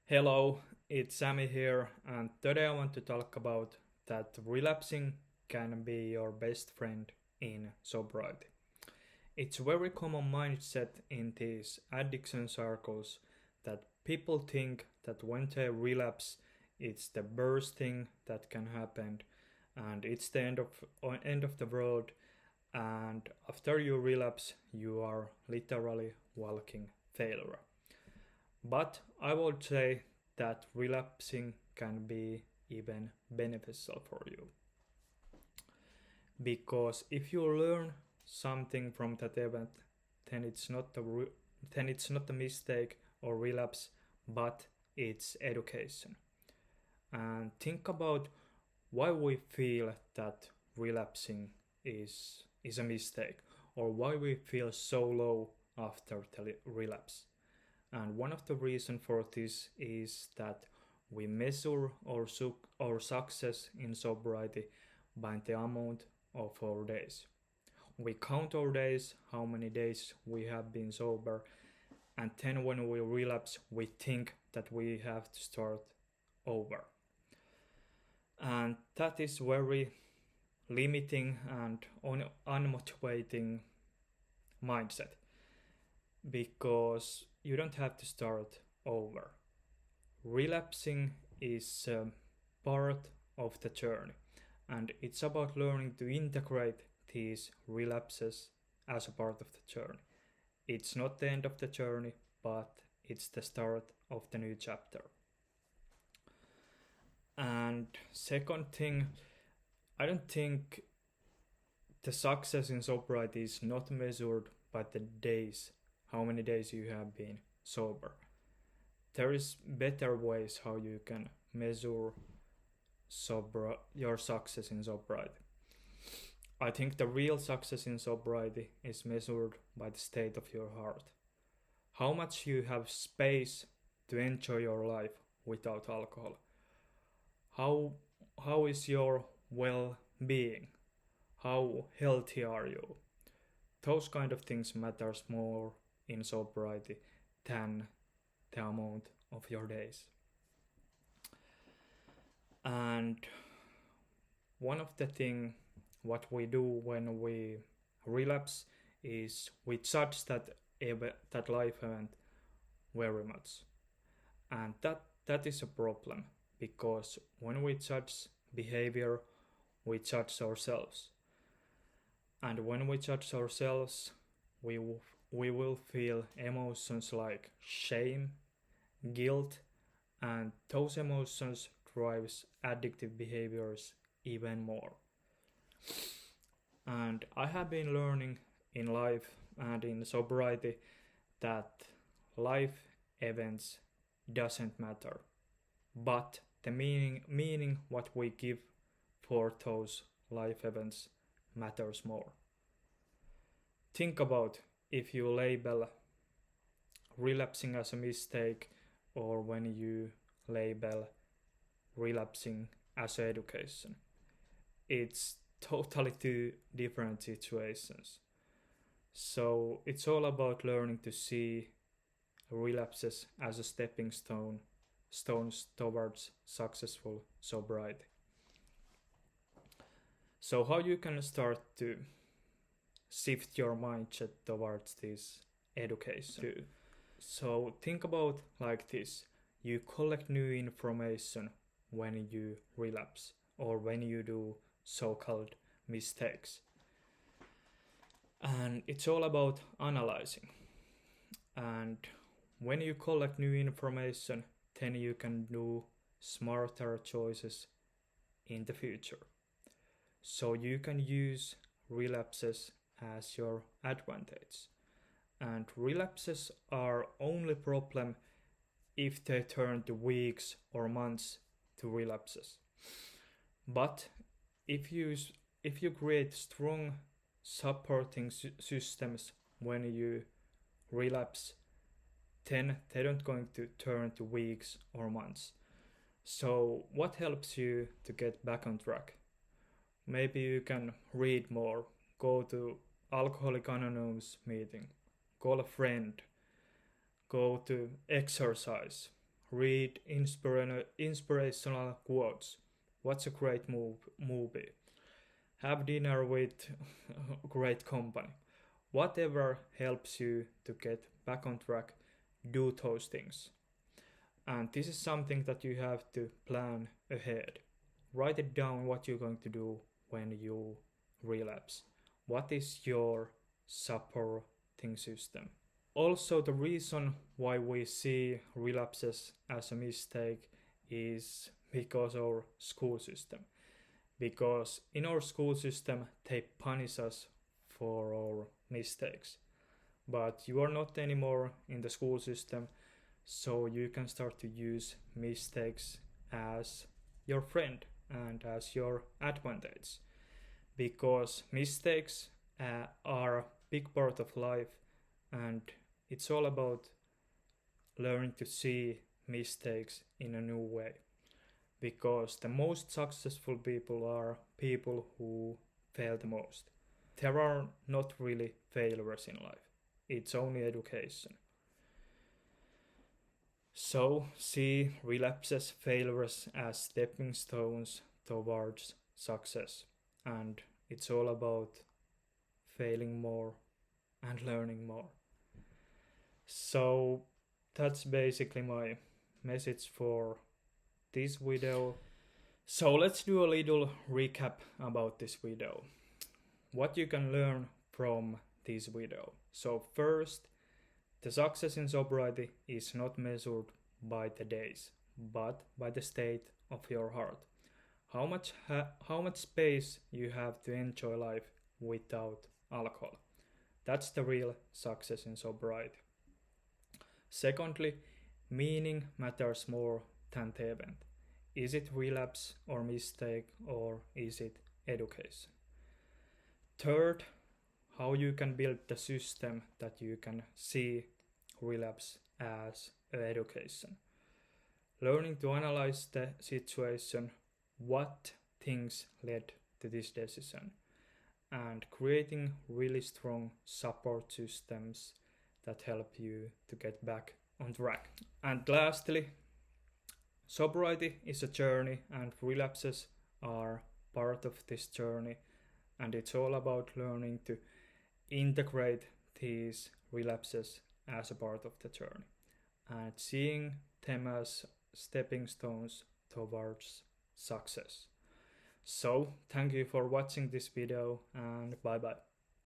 Hello, it's Sammy here, and today I want to talk about that relapsing can be your best friend in sobriety. It's a very common mindset in these addiction circles that people think that when they relapse, it's the worst thing that can happen, and it's the end of the world. And after you relapse, you are literally walking failure. But I would say that relapsing can be even beneficial for you. Because if you learn something from that event, then it's not a mistake or relapse, but it's education. And think about why we feel that relapsing is a mistake, or why we feel so low after the relapse. And one of the reasons for this is that we measure our success in sobriety by the amount of our days. We count our days, how many days we have been sober, and then when we relapse, we think that we have to start over. And that is very limiting and unmotivating mindset because you don't have to start over. Relapsing is part of the journey, and it's about learning to integrate these relapses as a part of the journey. It's not the end of the journey, but it's the start of the new chapter. And second thing, I don't think the success in sobriety is not measured by the days, how many days you have been sober. There is better ways how you can measure your success in sobriety. I think the real success in sobriety is measured by the state of your heart. How much you have space to enjoy your life without alcohol. How is your well-being? How healthy are you? Those kind of things matters more in sobriety than the amount of your days. And one of the thing what we do when we relapse is we judge that life event very much, and that is a problem because when we judge behavior, we judge ourselves, and when we judge ourselves, we we will feel emotions like shame, guilt, and those emotions drives addictive behaviors even more. And I have been learning in life and in sobriety that life events doesn't matter, but the meaning what we give for those life events matters more. Think about if you label relapsing as a mistake or when you label relapsing as education. It's totally two different situations. So it's all about learning to see relapses as a stepping stones towards successful sobriety. So how you can start to shift your mindset towards this education. So think about like this. You collect new information when you relapse or when you do so-called mistakes. And it's all about analyzing. And when you collect new information, then you can do smarter choices in the future. So you can use relapses as your advantage. And relapses are only problem if they turn to weeks or months to relapses. But if you create strong supporting systems when you relapse, then they don't going to turn to weeks or months. So what helps you to get back on track? Maybe you can read more, go to Alcoholic Anonymous meeting, call a friend, go to exercise, read inspirational quotes, watch a great movie, have dinner with great company. Whatever helps you to get back on track, do those things. And this is something that you have to plan ahead. Write it down what you're going to do when you relapse. What is your supporting system? Also, the reason why we see relapses as a mistake is because our school system. Because in our school system, they punish us for our mistakes. But you are not anymore in the school system, so you can start to use mistakes as your friend and as your advantage. Because mistakes are a big part of life, and it's all about learning to see mistakes in a new way. Because the most successful people are people who fail the most. There are not really failures in life, it's only education. So, see relapses, failures as stepping stones towards success. And it's all about failing more and learning more. So, that's basically my message for this video. So, let's do a little recap about this video. What you can learn from this video. So, first, the success in sobriety is not measured by the days, but by the state of your heart. How much space you have to enjoy life without alcohol. That's the real success in sobriety. Secondly, meaning matters more than the event. Is it relapse or mistake, or is it education? Third, how you can build the system that you can see relapse as education. Learning to analyze the situation, what things led to this decision, and creating really strong support systems that help you to get back on track. And lastly, sobriety is a journey, and relapses are part of this journey, and it's all about learning to integrate these relapses as a part of the journey and seeing them as stepping stones towards success. So, thank you for watching this video, and bye bye.